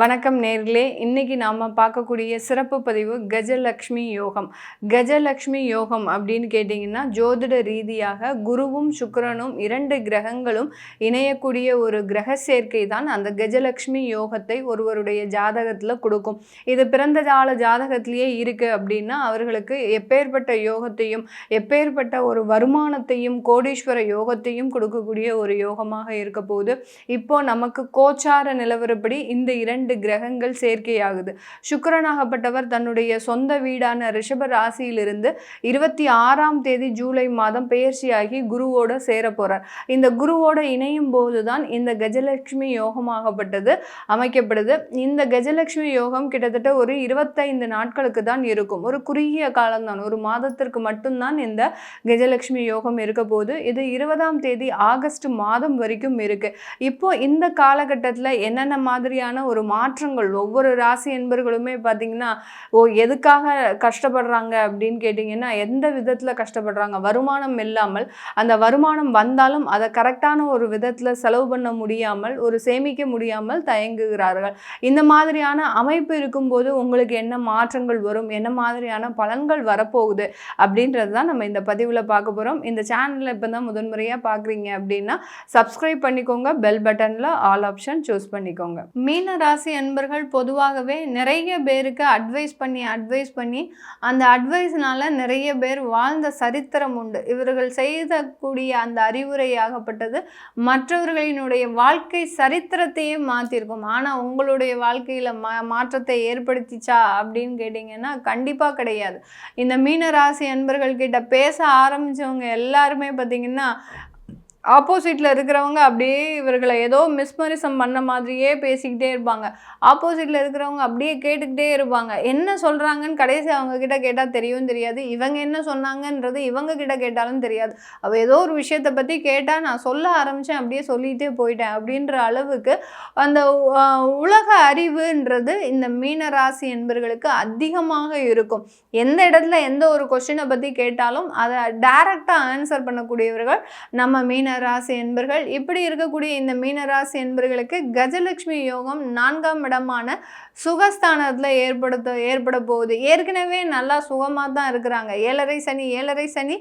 வணக்கம் நேர்களே, இன்னைக்கு நாம பார்க்கக்கூடிய சிறப்பு பதிவு கஜலக்ஷ்மி யோகம். கஜலக்ஷ்மி யோகம் அப்படின்னு கேட்டிங்கன்னா, ஜோதிட ரீதியாக குருவும் சுக்கிரனும் 2 கிரகங்களும் இணையக்கூடிய ஒரு கிரக சேர்க்கை தான் அந்த கஜலக்ஷ்மி யோகத்தை ஒருவருடைய ஜாதகத்தில் கொடுக்கும். இது பிறந்த கால ஜாதகத்திலேயே இருக்குது அப்படின்னா அவர்களுக்கு எப்பேற்பட்ட யோகத்தையும் எப்பேற்பட்ட ஒரு வருமானத்தையும் கோடீஸ்வர யோகத்தையும் கொடுக்கக்கூடிய ஒரு யோகமாக இருக்க போகுது. இப்போ நமக்கு கோச்சார நிலவரப்படி இந்த 2 கிரகங்கள் சேர்க்கையாகுது. சுக்கிரனாகப்பட்டவர் தன்னுடைய சொந்த வீடான ரிஷப ராசியிலிருந்து 26ஆம் தேதி ஜூலை மாதம் பெயர்ச்சியாகி குருவோட சேர போறார். இந்த குருவோட இணையும் போதுதான் இந்த கஜலட்சுமி யோகமாகப்பட்டது அமைக்கப்படுது. இந்த கஜலட்சுமி யோகம் கிட்டத்தட்ட ஒரு 25 நாட்களுக்கு தான் இருக்கும். ஒரு குறுகிய காலம்தான், ஒரு மாதத்திற்கு மட்டும்தான் இந்த கஜலட்சுமி யோகம் இருக்க போது. இது 20ஆம் தேதி ஆகஸ்ட் மாதம் வரைக்கும் இருக்கு. இப்போ இந்த காலகட்டத்தில் என்னென்ன மாதிரியான ஒரு மாற்றங்கள் ஒவ்வொரு ராசி என்பர்களுமே பார்த்தீங்கன்னா, எதுக்காக கஷ்டப்படுறாங்க அப்படின்னு கேட்டிங்கன்னா, எந்த விதத்தில் கஷ்டப்படுறாங்க, வருமானம் இல்லாமல், அந்த வருமானம் வந்தாலும் அதை கரெக்டான ஒரு விதத்தில் செலவு பண்ண முடியாமல், ஒரு சேமிக்க முடியாமல் தயங்குகிறார்கள். இந்த மாதிரியான அமைப்பு இருக்கும்போது உங்களுக்கு என்ன மாற்றங்கள் வரும், என்ன மாதிரியான பலன்கள் வரப்போகுது அப்படின்றது தான் நம்ம இந்த பதிவில் பார்க்க போகிறோம். இந்த சேனலில் இப்போ தான் முதன்முறையாக பார்க்குறீங்க அப்படின்னா சப்ஸ்கிரைப் பண்ணிக்கோங்க, பெல் பட்டனில் ஆல் ஆப்ஷன் சூஸ் பண்ணிக்கோங்க. மீன ராசி அன்பர்கள் பொதுவாகவே நிறைய பேருக்கு அட்வைஸ் பண்ணி அந்த அட்வைஸ்னால நிறைய பேர் வாழ்ந்த சரித்திரம் உண்டு. இவர்கள் செய்யக்கூடிய அந்த அறிவுரையாகப்பட்டது மற்றவர்களினுடைய வாழ்க்கை சரித்திரத்தையே மாற்றிருக்கும். ஆனால் உங்களுடைய வாழ்க்கையில் மாற்றத்தை ஏற்படுத்திச்சா அப்படின்னு கேட்டிங்கன்னா கண்டிப்பாக கிடையாது. இந்த மீனராசி அன்பர்கள் கிட்ட பேச ஆரம்பித்தவங்க எல்லாருமே பார்த்திங்கன்னா ஆப்போசிட்டில் இருக்கிறவங்க அப்படியே இவர்களை ஏதோ மிஸ்மரிசம் பண்ண மாதிரியே பேசிக்கிட்டே இருப்பாங்க. ஆப்போசிட்டில் இருக்கிறவங்க அப்படியே கேட்டுக்கிட்டே இருப்பாங்க. என்ன சொல்கிறாங்கன்னு கடைசி அவங்கக்கிட்ட கேட்டால் தெரியவும் தெரியாது. இவங்க என்ன சொன்னாங்கன்றது இவங்க கிட்ட கேட்டாலும் தெரியாது. அவள் ஏதோ ஒரு விஷயத்தை பற்றி கேட்டால் நான் சொல்ல ஆரம்பித்தேன், அப்படியே சொல்லிகிட்டே போயிட்டேன் அப்படின்ற அளவுக்கு அந்த உலக அறிவுன்றது இந்த மீனராசி என்பர்களுக்கு அதிகமாக இருக்கும். எந்த இடத்துல எந்த ஒரு கொஸ்டினை பற்றி கேட்டாலும் அதை டைரெக்டாக ஆன்சர் பண்ணக்கூடியவர்கள் நம்ம ராசி என்பர்கள். இப்படி இருக்கக்கூடிய இந்த மீனராசி என்பர்களுக்கு கஜலட்சுமி யோகம் 4ஆம் இடமான சுகஸ்தானத்தில் ஏற்பட போகுது. ஏற்கனவே நல்லா சுகமாக தான் இருக்கிறாங்க. ஏழரை சனி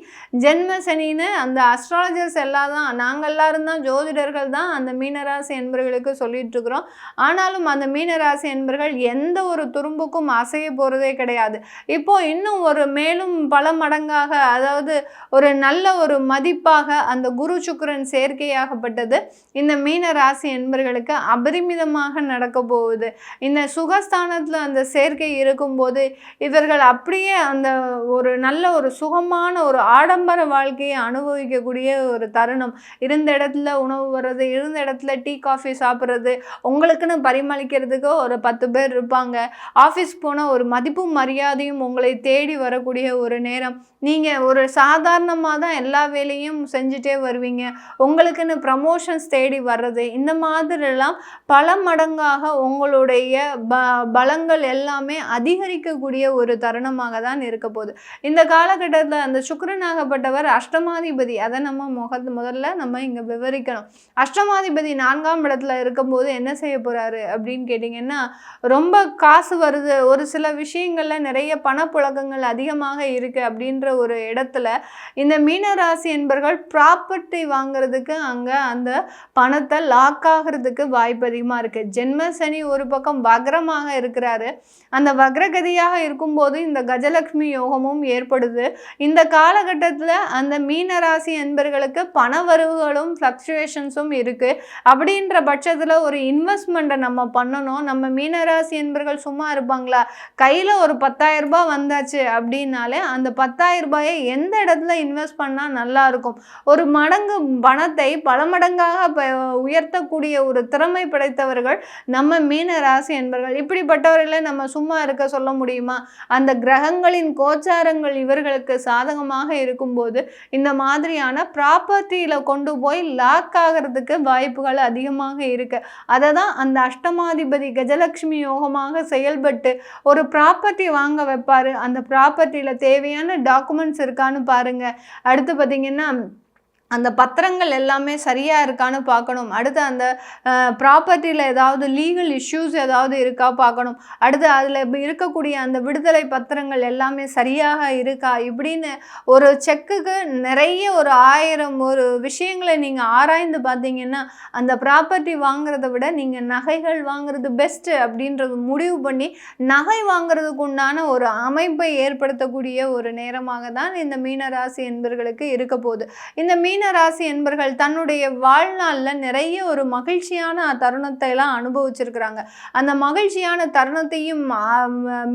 ஜென்ம சனின்னு அந்த அஸ்ட்ராலஜர்ஸ் எல்லாம் தான், நாங்கள் எல்லாரும் தான் ஜோதிடர்கள் தான் அந்த மீனராசி என்பர்களுக்கு சொல்லிட்டு இருக்கிறோம். ஆனாலும் அந்த மீனராசி என்பர்கள் எந்த ஒரு துரும்புக்கும் அசைய போகிறதே கிடையாது. இப்போ இன்னும் ஒரு மேலும் பல மடங்காக, அதாவது ஒரு நல்ல ஒரு மதிப்பாக அந்த குரு சுக்கிரன் சேர்க்கையாகப்பட்டது இந்த மீன ராசி என்பர்களுக்கு அபரிமிதமாக நடக்க போகுது. இந்த சுகஸ்தானத்தில் அந்த சேர்க்கை இருக்கும்போது இவர்கள் அப்படியே அந்த ஒரு நல்ல ஒரு சுகமான ஒரு ஆடம்பர வாழ்க்கையை அனுபவிக்கக்கூடிய ஒரு தருணம். இருந்த இடத்துல உணவு வர்றது, இருந்த இடத்துல டீ காஃபி சாப்பிட்றது, உங்களுக்குன்னு பரிமளிக்கிறதுக்கு ஒரு 10 பேர் இருப்பாங்க. ஆஃபீஸ் போனால் ஒரு மதிப்பும் மரியாதையும் உங்களை தேடி வரக்கூடிய ஒரு நேரம். நீங்கள் ஒரு சாதாரணமாக தான் எல்லா வேலையும் செஞ்சுட்டே வருவீங்க. உங்களுக்குன்னு ப்ரமோஷன்ஸ் தேடி வர்றது, இந்த மாதிரிலாம் பல மடங்காக உங்களுடைய பலங்கள் எல்லாமே அதிகரிக்கக்கூடிய ஒரு தருணமாக தான் இருக்க போகுது. இந்த காலகட்டத்தில் அந்த சுக்கிரனாகப்பட்டவர் அஷ்டமாதிபதி. அதை நம்ம முதல்ல நம்ம இங்கே விவரிக்கணும். அஷ்டமாதிபதி 4ஆம் இடத்துல இருக்கும்போது என்ன செய்ய போகிறாரு அப்படின்னு கேட்டிங்கன்னா, ரொம்ப காசு வருது, ஒரு சில விஷயங்களில் நிறைய பணப்புழக்கங்கள் அதிகமாக இருக்குது அப்படின்ற ஒரு இடத்துல இந்த மீனராசி என்பர்கள் ப்ராப்பர்ட்டி வாங்கிறதுக்கு அங்கே அந்த பணத்தை லாக் ஆகிறதுக்கு வாய்ப்பு அதிகமாக இருக்குது. ஜென்ம சனி ஒரு பக்கம் வக்ரமாக இருக்கிறாரு. அந்த வக்ரகதியாக இருக்கும்போது இந்த கஜலட்சுமி யோகமும் ஏற்படுது. இந்த காலகட்டத்தில் அந்த மீனராசி என்பர்களுக்கு பண வரவுகளும் ஃப்ளக்சுவேஷன்ஸும் இருக்குது. அப்படின்ற பட்சத்தில் ஒரு இன்வெஸ்ட்மெண்ட்டை நம்ம பண்ணணும். நம்ம மீனராசி என்பர்கள் சும்மா இருப்பாங்களா? கையில் ஒரு 10,000 ரூபாய் வந்தாச்சு அப்படின்னாலே அந்த 10,000 ரூபாயை எந்த இடத்துல இன்வெஸ்ட் பண்ணால் நல்லா இருக்கும், ஒரு மடங்கு பணத்தை பல மடங்காக உயர்த்தக்கூடிய ஒரு திறமை படைத்தவர்கள் நம்ம மீன ராசி என்பர்கள். இப்படிப்பட்டவர்களை நம்ம சும்மா இருக்க சொல்ல முடியுமா? அந்த கிரகங்களின் கோச்சாரங்கள் இவர்களுக்கு சாதகமாக இருக்கும்போது இந்த மாதிரியான ப்ராப்பர்ட்டியில் கொண்டு போய் லாக் ஆகிறதுக்கு வாய்ப்புகள் அதிகமாக இருக்கு. அதை தான் அந்த அஷ்டமாதிபதி கஜலட்சுமி யோகமாக செயல்பட்டு ஒரு ப்ராப்பர்ட்டி வாங்க வைப்பார். அந்த ப்ராப்பர்ட்டியில் தேவையான டாக்குமெண்ட்ஸ் இருக்கான்னு பாருங்கள். அடுத்து பார்த்தீங்கன்னா அந்த பத்திரங்கள் எல்லாமே சரியா இருக்கான்னு பார்க்கணும். அடுத்து அந்த ப்ராப்பர்ட்டியில ஏதாவது லீகல் இஷ்யூஸ் ஏதாவது இருக்கா பார்க்கணும். அடுத்து அதில இருக்கக்கூடிய அந்த விடுதலை பத்திரங்கள் எல்லாமே சரியாக இருக்கா? இப்படின்னு ஒரு செக்குக்கு நிறைய ஒரு 1000 ஒரு விஷயங்களை நீங்க ஆராய்ந்து பார்த்தீங்கன்னா, அந்த ப்ராப்பர்ட்டி வாங்குறத விட நீங்க நகைகள் வாங்குறது பெஸ்ட்டு அப்படின்றது முடிவு பண்ணி, நகை வாங்குறதுக்கு உண்டான ஒரு அமைப்பை ஏற்படுத்தக்கூடிய ஒரு நேரமாக தான் இந்த மீனராசி என்பர்களுக்கு இருக்க போகுது. இந்த மீன ராசி என்பர்கள் தன்னுடைய வாழ்நாள்ல நிறைய ஒரு மகிழ்ச்சியான தருணத்தை எல்லாம் அனுபவிச்சிருக்கிறாங்க. அந்த மகிழ்ச்சியான தருணத்தையும்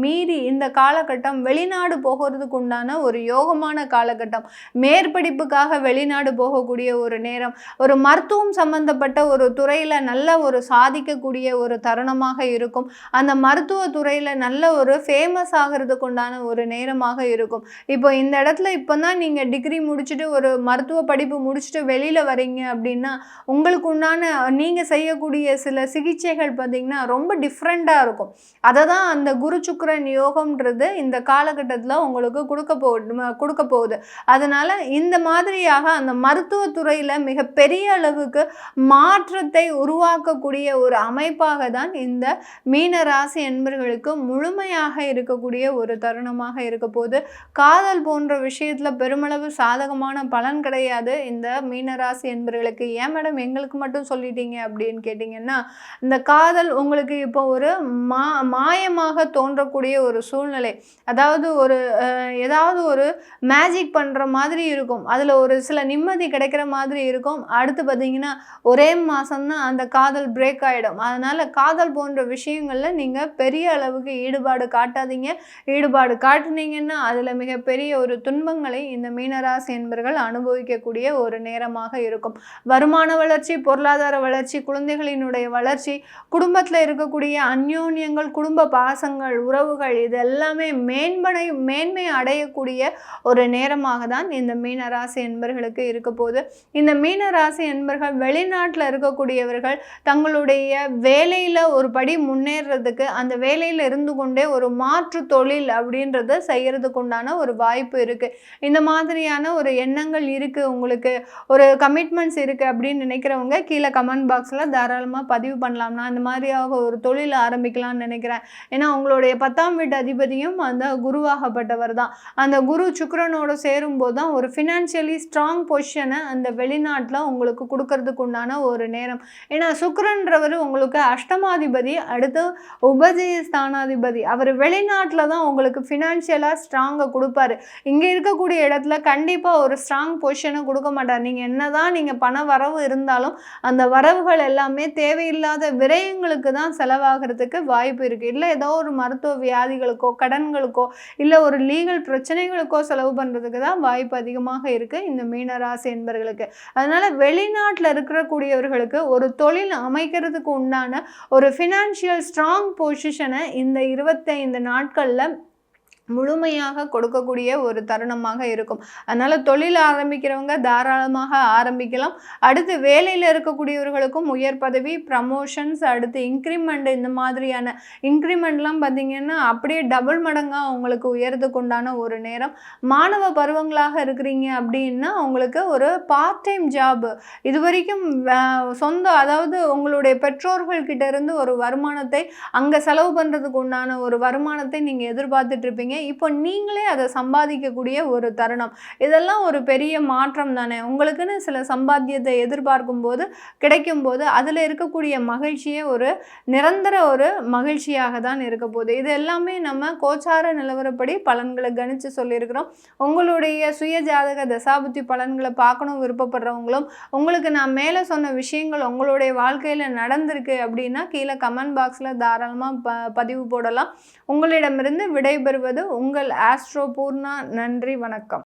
மீறி இந்த காலகட்டம் வெளிநாடு போகிறதுக்கு உண்டான ஒரு யோகமான காலகட்டம். மேற்படிப்புக்காக வெளிநாடு போகக்கூடிய ஒரு நேரம், ஒரு மருத்துவம் சம்பந்தப்பட்ட ஒரு துறையில நல்ல ஒரு சாதிக்கக்கூடிய ஒரு தருணமாக இருக்கும். அந்த மருத்துவ துறையில நல்ல ஒரு ஃபேமஸ் ஆகிறதுக்கு உண்டான ஒரு நேரமாக இருக்கும். இப்போ இந்த இடத்துல இப்போதான் நீங்க டிகிரி முடிச்சுட்டு ஒரு மருத்துவ படிப்பு முடிச்சுட்டு வெளியில வரீங்க அப்படின்னா, உங்களுக்கு உண்டான நீங்க செய்யக்கூடிய சில சிகிச்சைகள் பார்த்தீங்கன்னா ரொம்ப டிஃப்ரெண்டா இருக்கும். அதை தான் அந்த குரு சுக்கிரன் யோகம்ன்றது இந்த காலகட்டத்தில் உங்களுக்கு கொடுக்க போகுது. அதனால இந்த மாதிரியாக அந்த மருத்துவத்துறையில் மிகப்பெரிய அளவுக்கு மாற்றத்தை உருவாக்கக்கூடிய ஒரு அமைப்பாக தான் இந்த மீன ராசி என்பர்களுக்கு முழுமையாக இருக்கக்கூடிய ஒரு தருணமாக இருக்க போகுது. காதல் போன்ற விஷயத்தில் பெருமளவு சாதகமான பலன் கிடையாது இந்த மீனராசி என்பர்களுக்கு. ஏன் மேடம் எங்களுக்கு மட்டும் சொல்லிட்டீங்க அப்படின்னு கேட்டிங்கன்னா, இந்த காதல் உங்களுக்கு இப்போ ஒரு மாயமாக தோன்றக்கூடிய ஒரு சூழ்நிலை. அதாவது ஒரு ஏதாவது ஒரு மேஜிக் பண்ணுற மாதிரி இருக்கும். அதில் ஒரு சில நிம்மதி கிடைக்கிற மாதிரி இருக்கும். அடுத்து பார்த்தீங்கன்னா ஒரே மாதம்தான் அந்த காதல் பிரேக் ஆகிடும். அதனால் காதல் போன்ற விஷயங்களில் நீங்கள் பெரிய அளவுக்கு ஈடுபாடு காட்டாதீங்க. ஈடுபாடு காட்டினீங்கன்னா அதில் மிகப்பெரிய ஒரு துன்பங்களை இந்த மீனராசி என்பர்கள் அனுபவிக்கக்கூடிய ஒரு நேரமாக இருக்கும். வருமான வளர்ச்சி, பொருளாதார வளர்ச்சி, குழந்தைகளினுடைய வளர்ச்சி, குடும்பத்தில் இருக்கக்கூடிய அந்யோன்யங்கள், குடும்ப பாசங்கள், உறவுகள் இது எல்லாமே மேன்மை அடையக்கூடிய ஒரு நேரமாக தான் இந்த மீனராசி என்பர்களுக்கு இருக்க போகுது. இந்த மீனராசி என்பர்கள் வெளிநாட்டில் இருக்கக்கூடியவர்கள் தங்களுடைய வேலையில் ஒரு படி முன்னேறதுக்கு அந்த வேலையில் இருந்து கொண்டே ஒரு மாற்று தொழில் அப்படின்றத செய்யறதுக்கு உண்டான ஒரு வாய்ப்பு இருக்கு. இந்த மாதிரியான ஒரு எண்ணங்கள் இருக்கு, உங்களுக்கு ஒரு கமிட்மெண்ட்ஸ் இருக்குது அப்படின்னு நினைக்கிறவங்க கீழே கமெண்ட் பாக்ஸில் தாராளமாக பதிவு பண்ணலாம். நான் இந்த மாதிரியாக ஒரு தொழில் ஆரம்பிக்கலாம்னு நினைக்கிறேன். ஏன்னா உங்களுடைய 10ஆம் வீட்டு அதிபதியும் அந்த குருவாகப்பட்டவர் தான். அந்த குரு சுக்கிரனோடு சேரும்போது தான் ஒரு ஃபினான்ஷியலி ஸ்ட்ராங் பொசிஷனை அந்த வெளிநாட்டில் உங்களுக்கு கொடுக்கறதுக்கு உண்டான ஒரு நேரம். ஏன்னா சுக்கிரன்றவர் உங்களுக்கு அஷ்டமாதிபதி, அடுத்து உபஜய ஸ்தானாதிபதி. அவர் வெளிநாட்டில் தான் உங்களுக்கு ஃபினான்ஷியலாக ஸ்ட்ராங்கை கொடுப்பாரு. இங்கே இருக்கக்கூடிய இடத்துல கண்டிப்பாக ஒரு ஸ்ட்ராங் பொசிஷனை கொடுக்க மாட்டார். நீங்கள் என்னதான் நீங்கள் பண வரவு இருந்தாலும் அந்த வரவுகள் எல்லாமே தேவையில்லாத விரயங்களுக்கு தான் செலவாகிறதுக்கு வாய்ப்பு இருக்குது. இல்லை ஏதோ ஒரு மருத்துவ வியாதிகளுக்கோ கடன்களுக்கோ இல்லை ஒரு லீகல் பிரச்சனைகளுக்கோ செலவு பண்ணுறதுக்கு தான் வாய்ப்பு அதிகமாக இருக்குது இந்த மீனராசி என்பர்களுக்கு. அதனால் வெளிநாட்டில் இருக்கக்கூடியவர்களுக்கு ஒரு தொழில் அமைக்கிறதுக்கு உண்டான ஒரு ஃபினான்ஷியல் ஸ்ட்ராங் பொசிஷனை இந்த 25 நாட்களில் முழுமையாக கொடுக்கக்கூடிய ஒரு தருணமாக இருக்கும். அதனால் தொழில் ஆரம்பிக்கிறவங்க தாராளமாக ஆரம்பிக்கலாம். அடுத்து வேலையில் இருக்கக்கூடியவர்களுக்கும் உயர் பதவி, ப்ரமோஷன்ஸ், அடுத்து இன்க்ரிமெண்ட், இந்த மாதிரியான இன்க்ரிமெண்ட்லாம் பார்த்திங்கன்னா அப்படியே டபுள் மடங்காக உங்களுக்கு உயர்றதுக்கு உண்டான ஒரு நேரம். மாணவ பருவங்களாக இருக்கிறீங்க அப்படின்னா உங்களுக்கு ஒரு பார்ட் டைம் ஜாப் இது வரைக்கும் அதாவது உங்களுடைய பெற்றோர்கள்கிட்ட இருந்து ஒரு வருமானத்தை அங்கே செலவு பண்ணுறதுக்கு உண்டான ஒரு வருமானத்தை நீங்கள் எதிர்பார்த்துட்டு இருப்பீங்க. இப்போ நீங்களே அதை சம்பாதிக்கக்கூடிய ஒரு தருணம். இதெல்லாம் ஒரு பெரிய மாற்றம் தானே. உங்களுக்குன்னு சில சம்பாத்தியத்தை எதிர்பார்க்கும் போது கிடைக்கும் போது அதில் இருக்கக்கூடிய மகிழ்ச்சியே ஒரு நிரந்தர ஒரு மகிழ்ச்சியாக தான் இருக்க போகுது. இது எல்லாமே நம்ம கோச்சார நிலவரப்படி பலன்களை கணித்து சொல்லியிருக்கிறோம். உங்களுடைய சுய ஜாதக தசாபுத்தி பலன்களை பார்க்கணும் விருப்பப்படுறவங்களும் உங்களுக்கு நான் மேலே சொன்ன விஷயங்கள் உங்களுடைய வாழ்க்கையில் நடந்திருக்கு அப்படின்னா கீழே கமெண்ட் பாக்ஸில் தாராளமாக பதிவு போடலாம். உங்களிடமிருந்து விடைபெறுவது உங்கள் ஆஸ்ட்ரோ பூர்ணா. நன்றி, வணக்கம்.